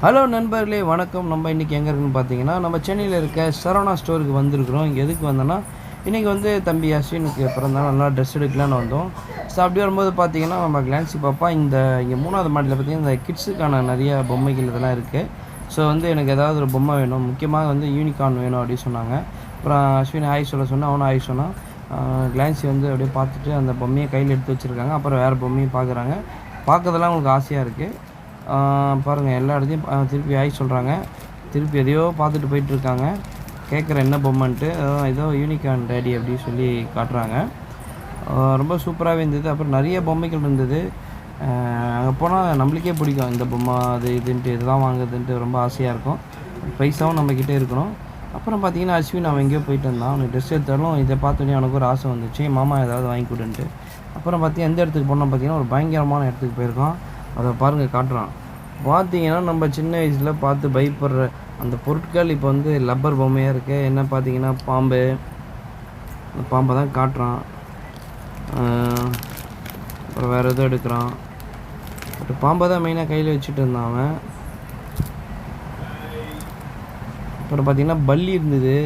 Hello நண்பர்களே, வணக்கம். நம்ம இன்றைக்கி எங்கே இருக்குன்னு பார்த்தீங்கன்னா, நம்ம சென்னையில் இருக்க சரவணா ஸ்டோருக்கு வந்திருக்கிறோம். இங்கே எதுக்கு வந்தோன்னா, இன்றைக்கி வந்து தம்பி அஸ்வினுக்கு பிறந்தநாள், நல்லா ட்ரெஸ் எடுக்கலான்னு வந்தோம். ஸோ அப்படி வரும்போது பார்த்தீங்கன்னா, நம்ம கிளான்சி பாப்பா இங்கே 3வது மாடியில் பார்த்தீங்கன்னா, இந்த கிட்ஸுக்கான நிறைய பொம்மைகள் இதெல்லாம் இருக்குது. ஸோ வந்து எனக்கு ஏதாவது ஒரு பொம்மை வேணும், முக்கியமாக வந்து யூனிகார்ன் வேணும் அப்படின்னு சொன்னாங்க. அப்புறம் அஸ்வின் ஹாய் சொன்னால் அவனும் ஹாய் சொன்னான். கிளான்சி வந்து அப்படியே பார்த்துட்டு அந்த பொம்மையை கையில் எடுத்து வச்சுருக்காங்க. அப்புறம் வேறு பொம்மையும் பார்க்குறாங்க. பார்க்கறதெல்லாம் உங்களுக்கு ஆசையாக இருக்குது. பாருங்கள், எல்லா இடத்தையும் திருப்பி ஹாய் சொல்கிறாங்க. திருப்பி எதையோ பார்த்துட்டு போயிட்டுருக்காங்க. கேட்குறேன் என்ன பொம்மைன்ட்டு. ஏதோ யூனிகார்ன் டேடி அப்படின்னு சொல்லி காட்டுறாங்க. ரொம்ப சூப்பராகவே இருந்தது. அப்புறம் நிறைய பொம்மைகள் இருந்தது. அங்கே போனால் நம்மளுக்கே பிடிக்கும், இந்த பொம்மை அது இதுன்ட்டு இதுதான் வாங்குறதுன்ட்டு ரொம்ப ஆசையாக இருக்கும். பைசாவும் நம்மக்கிட்டே இருக்கணும். அப்புறம் பார்த்தீங்கன்னா, அஸ்வின் அவன் எங்கேயோ போயிட்டு இருந்தான். அவனுக்கு ட்ரெஸ் எடுத்தாலும் இதை பார்த்தோன்னே அவனுக்கு ஒரு ஆசை வந்துச்சு, மாமா ஏதாவது வாங்கி கொடுன்ட்டு. அப்புறம் பார்த்தீங்கன்னா, எந்த இடத்துக்கு போனோம் பார்த்தீங்கன்னா, ஒரு பயங்கரமான இடத்துக்கு போயிருக்கோம். அதை பாருங்கள், காட்டுறான். பார்த்தீங்கன்னா, நம்ம சின்ன வயசில் பார்த்து பயப்படுற அந்த பொருட்கள் இப்போ வந்து லப்பர் பொம்மையாக இருக்குது. என்ன பார்த்தீங்கன்னா, பாம்பு. அந்த பாம்பை தான் காட்டுறான். அப்புறம் வேறு எதுவும் எடுக்கிறான். பட் பாம்பை தான் மெயினாக கையில் வச்சுட்டு இருந்தான் அவன். அப்புறம் பார்த்திங்கன்னா, பல்லி இருந்தது.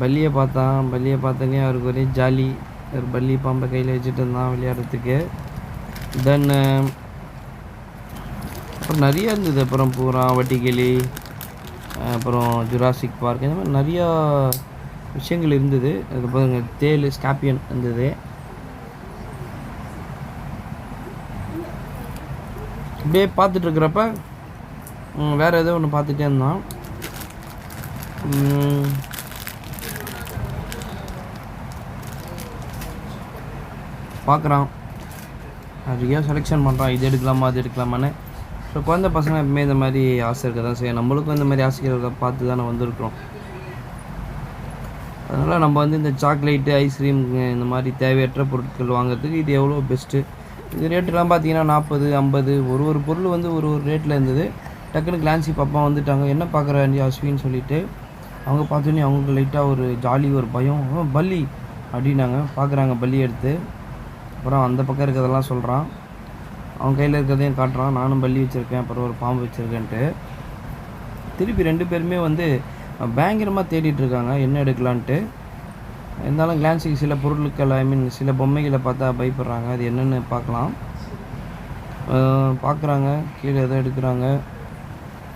பல்லியை பார்த்தோன்னே அவருக்கு ஒரே ஜாலி. ஒரு பல்லி பாம்பை கையில் வச்சுட்டு இருந்தான் விளையாடுறதுக்கு. தென் அப்புறம் நிறையா இருந்தது. அப்புறம் பூரா, வட்டிக்கிளி, அப்புறம் ஜுராசிக் பார்க், இந்த மாதிரி நிறையா விஷயங்கள் இருந்தது. அதுக்கப்புறம் தேல், ஸ்கார்பியன் இருந்தது. அப்படியே பார்த்துட்ருக்கிறப்ப வேறு ஏதோ ஒன்று பார்த்துட்டே இருந்தான். பார்க்குறான், நிறையா செலெக்ஷன் பண்ணுறான். இது எடுக்கலாமா அது எடுக்கலாமான்னு. ஸோ குழந்த பசங்க எப்பவுமே இந்த மாதிரி ஆசை இருக்க தான் செய்யும். நம்மளுக்கும் இந்த மாதிரி ஆசைகளை பார்த்து தான் வந்திருக்கிறோம். அதனால் நம்ம வந்து இந்த சாக்லேட்டு, ஐஸ்கிரீம், இந்த மாதிரி தேவையற்ற பொருட்கள் வாங்குறதுக்கு இது எவ்வளோ பெஸ்ட்டு. இது ரேட்டெலாம் பார்த்தீங்கன்னா 40, 50, ஒரு பொருள் வந்து ஒரு ரேட்டில் இருந்தது. டக்குன்னு கிளான்சி பாப்பா வந்துட்டாங்க. என்ன பார்க்குற அஸ்வின்னு சொல்லிவிட்டு அவங்க பார்த்தோன்னே அவங்களுக்கு லைட்டாக ஒரு ஜாலி, ஒரு பயம். பல்லி அப்படின்னாங்க. பார்க்குறாங்க பல்லி எடுத்து. அப்புறம் அந்த பக்கம் இருக்கிறதெல்லாம் சொல்கிறான். அவன் கையில் இருக்கிறதையும் காட்டுறான். நானும் பல்லி வச்சுருக்கேன், அப்புறம் ஒரு பாம்பு வச்சுருக்கேன்ட்டு. திருப்பி 2 பேருமே வந்து பயங்கரமாக தேடிட்டுருக்காங்க என்ன எடுக்கலான்ட்டு. இருந்தாலும் கிளான்ஸுக்கு சில பொருட்கள், சில பொம்மைகளை பார்த்தா பயப்படுறாங்க. அது என்னென்னு பார்க்கலாம். பார்க்குறாங்க, கீழே எதோ எடுக்கிறாங்க.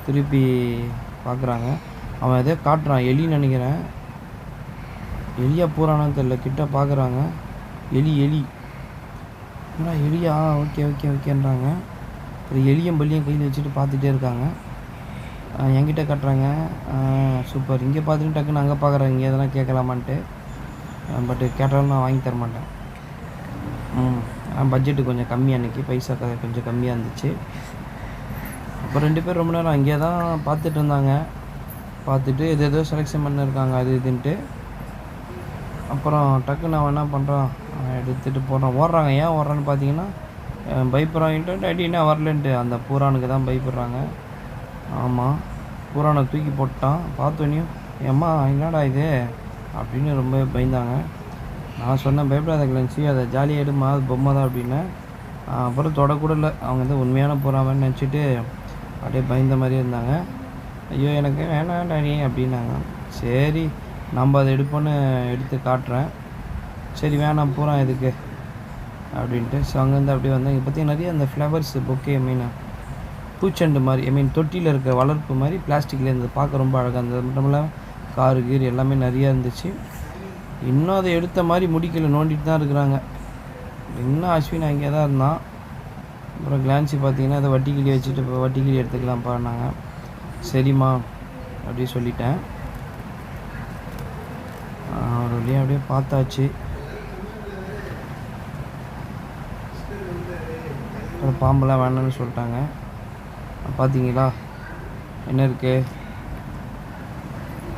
திருப்பி பார்க்குறாங்க. அவன் எதோ காட்டுறான், எலின்னு நினைக்கிறேன். எலியா பூரானான்னு தெரியல. கிட்ட பார்க்குறாங்க. எலி எலியா? ஓகேன்றாங்க. அப்புறம் எலியும் பல்லியும் கையில் வச்சுட்டு பார்த்துட்டே இருக்காங்க. என்கிட்ட காட்டுறாங்க. சூப்பர். இங்கே பார்த்துட்டு டக்குன்னு அங்கே பார்க்குறாங்க, இங்கே எதனா கேட்கலாமான்ட்டு. பட்டு கேட்டாலும் நான் வாங்கி தர மாட்டேன். பட்ஜெட்டு கொஞ்சம் கம்மி, அன்றைக்கி பைசா கொஞ்சம் கம்மியாக இருந்துச்சு. அப்போ 2 பேர் ரொம்ப நேரம் அங்கேயே தான் பார்த்துட்டு இருந்தாங்க. பார்த்துட்டு எதோ செலெக்ஷன் பண்ணியிருக்காங்க அது இதுன்ட்டு. அப்புறம் டக்குன்னு அவன் என்ன பண்ணுறான், எடுத்துகிட்டு போகிறான். ஓடுறாங்க. ஏன் ஓடுறான்னு பார்த்தீங்கன்னா, பயப்படுறான்ட்டு டேடி என்ன வரலன்ட்டு அந்த பூரானுக்கு தான் பயப்படுறாங்க. ஆமாம், பூரானை தூக்கி போட்டான். பார்த்தோன்னையும் ஏம்மா என்னடா இது அப்படின்னு ரொம்ப பயந்தாங்க. நான் சொன்னேன், பயப்படாத கிளன்சி, அதை ஜாலியாக எடுமா, அது பொம்மை தான் அப்படின்னேன். அப்புறம் தொடக்கூட இல்லை. அவங்க வந்து உண்மையான பூராவன்னு நினச்சிட்டு அப்படியே பயந்த மாதிரியே இருந்தாங்க. ஐயோ எனக்கு வேணாம் டாடி அப்படின்னாங்க. சரி, நம்ம அதை எடுப்போன்னு எடுத்து காட்டுறேன். சரி வேணாம், பூரா எதுக்கு அப்படின்ட்டு. ஸோ அங்கேருந்து அப்படியே வந்தேன். இங்கே பார்த்தீங்கன்னா நிறைய அந்த ஃப்ளவர்ஸ் பொக்கே, பூச்செண்டு மாதிரி, தொட்டியில் இருக்க வளர்ப்பு மாதிரி பிளாஸ்டிக்கில் இருந்து பார்க்க ரொம்ப அழகாக இருந்தது. மட்டும் இல்லாமல் காரு கீர் எல்லாமே நிறையா இருந்துச்சு. இன்னும் அதை எடுத்த மாதிரி முடிக்கல, நோண்டிட்டு தான் இருக்கிறாங்க. இன்னும் அஸ்வின் அங்கே தான் இருந்தான். அப்புறம் கிளான்சி பார்த்தீங்கன்னா அதை வட்டிக்கிளி வச்சுட்டு இப்போ வட்டிக்கிளி எடுத்துக்கலாம் பாருனாங்க. சரிம்மா அப்படி சொல்லிட்டேன். ஒரு வழியாக அப்படியே பார்த்தாச்சு. அப்புறம் பாம்பெல்லாம் வேணான்னு சொல்லிட்டாங்க. பார்த்தீங்களா என்ன இருக்குது,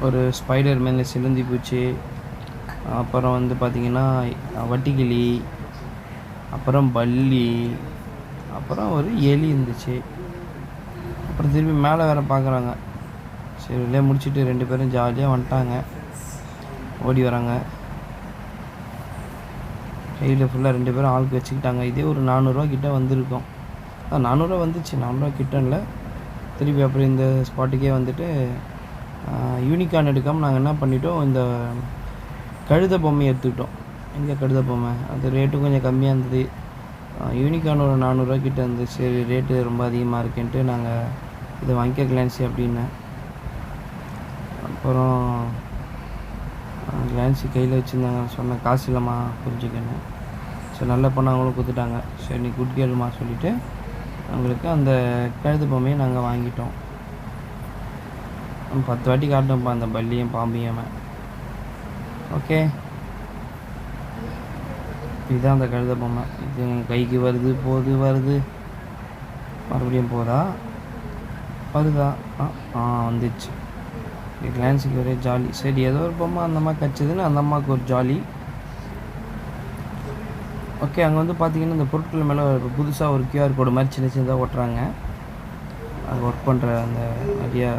ஒரு ஸ்பைடர் மேலே சிலந்தி பூச்சி, அப்புறம் வந்து பார்த்திங்கன்னா வட்டிக்கிளி, அப்புறம் பல்லி, அப்புறம் ஒரு எலி இருந்துச்சு. அப்புறம் திருப்பி மேலே வேறு பார்க்குறாங்க. சரி இல்லையே முடிச்சுட்டு 2 பேரும் ஜாலியாக வந்துட்டாங்க. ஓடி வராங்க. கையில் ஃபுல்லாக 2 பேரும் ஆளுக்கு வச்சுக்கிட்டாங்க. இதே ஒரு 400 ரூபா கிட்டே வந்திருக்கும். 400 ரூபா வந்துச்சு. 400 ரூபா கிட்ட இல்லை, திருப்பி அப்புறம் இந்த ஸ்பாட்டுக்கே வந்துட்டு யூனிகார்ன் எடுக்காமல் நாங்கள் என்ன பண்ணிட்டோம், இந்த கழுத பொம்மையை எடுத்துக்கிட்டோம். எங்கே கழுத பொம்மை, அது ரேட்டும் கொஞ்சம் கம்மியாக இருந்தது. யூனிகார்ன் ஒரு 400 கிட்ட இருந்துச்சு. சரி ரேட்டு ரொம்ப அதிகமாக இருக்குன்ட்டு நாங்கள் இதை வாங்கிக்க கிளான்சி அப்படின்னேன். அப்புறம் கிளான்சி கையில் வச்சுருந்தாங்க. சொன்னேன் காசு இல்லைம்மா புரிஞ்சுக்கணும். சரி நல்ல பொண்ணு அவங்களும் கொடுத்துட்டாங்க. சரி நீ குட் கேளுமா சொல்லிவிட்டு அவங்களுக்கு அந்த கழுது பொம்மையை நாங்கள் வாங்கிட்டோம். 10 வாட்டி காட்டோம்ப்பா அந்த பல்லியும் பாம்பியும். ஓகே, இதுதான் அந்த கழுத பொம்மை. இது கைக்கு வருது, போகுது, வருது, மறுபடியும் போதா, வருதா, வந்துச்சு. கிளான்ஸுக்கு ஒரே ஜாலி. சரி ஏதோ ஒரு பொம்மை அந்த அம்மா கிடச்சிதுன்னு அந்த அம்மாவுக்கு ஒரு ஜாலி. ஓகே, அங்கே வந்து பார்த்திங்கன்னா இந்த பொருட்கள் மேலே புதுசாக ஒரு QR கோடு மாதிரி சின்ன சின்னதாக ஓட்டுறாங்க. அது ஒர்க் பண்ணுற அந்த நிறையா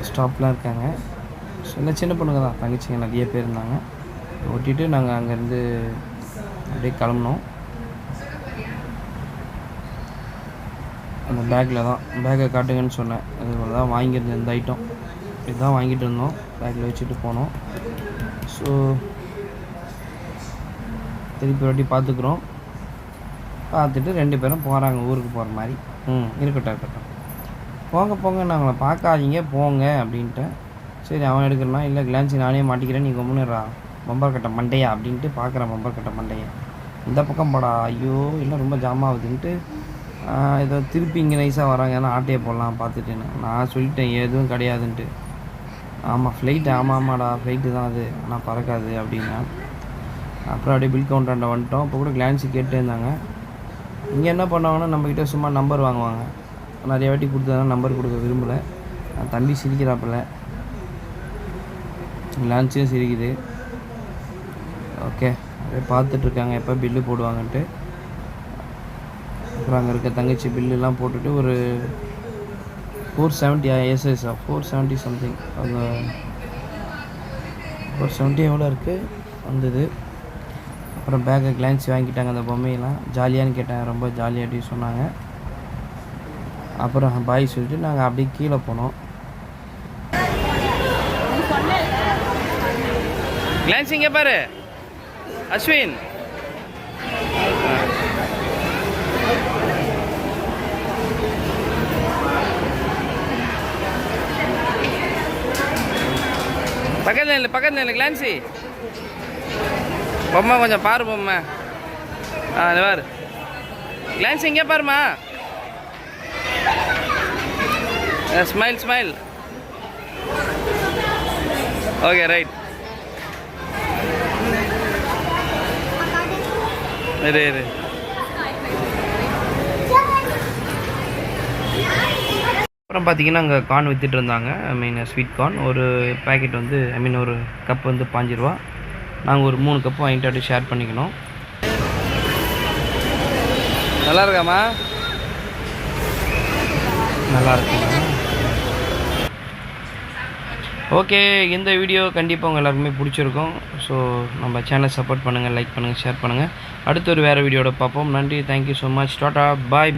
ஸ்டாப்லாம் இருக்காங்க. சின்ன பொண்ணுங்க தான், தங்கச்சிங்க நிறைய பேர் இருந்தாங்க. ஒட்டிட்டு நாங்கள் அங்கேருந்து அப்படியே கிளம்புனோம். அந்த பேக்கில் தான், பேக்கை காட்டுங்கன்னு சொன்னேன். அது தான் வாங்கியிருந்தேன். இந்த ஐட்டம் இதுதான் வாங்கிட்டு இருந்தோம். பேக்கில் வச்சுட்டு போனோம். ஸோ திருப்பி வாட்டி பார்த்துக்குறோம். பார்த்துட்டு 2 பேரும் போகிறாங்க ஊருக்கு போகிற மாதிரி. இருக்கட்டும் போங்க நாங்களை பார்க்காதீங்க போங்க அப்படின்ட்டு. சரி அவன் எடுக்கிறனா, இல்லை கிளான்சி நானே மாட்டிக்கிறேன், நீ கம்முன்னுறா பம்பர் கட்ட மண்டையா அப்படின்ட்டு பார்க்குறேன். பம்பர் கட்ட மண்டையை இந்த பக்கம் போடா, ஐயோ இல்லை ரொம்ப ஜாம் ஆகுதுன்ட்டு ஏதோ திருப்பி இங்கே நைஸாக வராங்க. ஏன்னா ஆட்டையை போடலாம் பார்த்துட்டேன்னு நான் சொல்லிட்டேன், எதுவும் கிடையாதுன்ட்டு. ஆமாம் ஃப்ளைட்டு, ஆமாடா ஃப்ளைட்டு தான் அது, ஆனால் பறக்காது அப்படின்னா. அப்புறம் அப்படியே பில் கவுண்டராண்ட வந்துட்டோம். இப்போ கூட கிளான்ஸு கேட்டு இருந்தாங்க. இங்கே என்ன பண்ணுவாங்கன்னா நம்மக்கிட்ட சும்மா நம்பர் வாங்குவாங்க. நிறைய வாட்டி கொடுத்தா நம்பர் கொடுக்க விரும்பலை. தம்பி சிரிக்கிறாப்பில், கிளான்ஸையும் சிரிக்குது. ஓகே, அப்படியே பார்த்துட்ருக்காங்க எப்போ பில்லு போடுவாங்கன்ட்டு. அப்புறம் அங்கே இருக்க தங்கச்சி பில்லுலாம் போட்டுட்டு ஒரு 470 எஸ்எஸ்ஸா 470 சம்திங், அந்த 470 எவ்வளோ இருக்குது வந்தது. அப்புறம் பேக்கை கிளான்ஸி வாங்கிட்டாங்க. அந்த பொம்மையெல்லாம் ஜாலியான்னு கேட்டாங்க, ரொம்ப ஜாலியாட்டி சொன்னாங்க. அப்புறம் பாய் சொல்லிட்டு நாங்கள் அப்படியே கீழே போனோம். கிளான்ஸி இங்கே பாரு அஸ்வின். பக்கத்தில் இல்லை கிளான்ஸி பொம்மை கொஞ்சம் பாரு பொம்மை. அது பாரு கிளான்ஸி இங்கே பாருமா. ஸ்மைல். Okay right. இரு அப்புறம் பார்த்தீங்கன்னா அங்கே கார்ன் விற்றுட்டு இருந்தாங்க. ஸ்வீட் கார்ன் ஒரு பேக்கெட் வந்து ஒரு கப் வந்து 5 ரூபா. நாங்கள் ஒரு 3 கப்பு வாங்கிட்டு அப்படியே ஷேர் பண்ணிக்கணும். நல்லா இருக்காம்மா? நல்லா இருக்குங்க. ஓகே, இந்த வீடியோ கண்டிப்பாக உங்கள் எல்லாருக்குமே பிடிச்சிருக்கும். ஸோ நம்ம சேனலை சப்போர்ட் பண்ணுங்கள், லைக் பண்ணுங்கள், ஷேர் பண்ணுங்கள். அடுத்த ஒரு வேறு வீடியோட பார்ப்போம். நன்றி, தேங்க்யூ ஸோ மச், டாடா, பாய்.